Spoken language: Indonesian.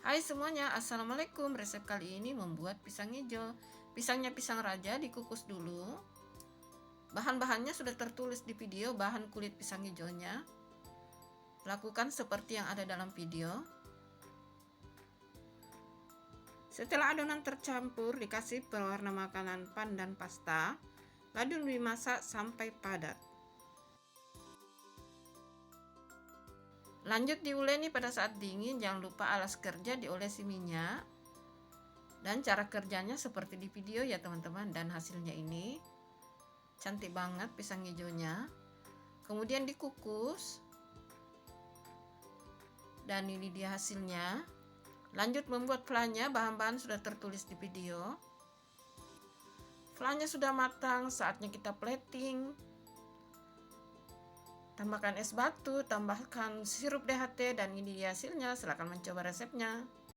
Hai semuanya, assalamualaikum. Resep kali ini membuat pisang hijau. Pisangnya pisang raja dikukus dulu. Bahan-bahannya sudah tertulis di video. Bahan kulit pisang hijaunya, lakukan seperti yang ada dalam video. Setelah adonan tercampur, dikasih pewarna makanan pandan pasta, lalu dimasak sampai padat. Lanjut diuleni pada saat dingin. Jangan lupa alas kerja diolesi minyak. Dan cara kerjanya seperti di video ya teman-teman. Dan hasilnya ini cantik banget pisang hijaunya. Kemudian dikukus. Dan ini dia hasilnya. Lanjut membuat flannya. Bahan-bahan sudah tertulis di video. Flannya sudah matang, saatnya kita plating. Tambahkan es batu, tambahkan sirup DHT, dan ini dia hasilnya. Silahkan mencoba resepnya.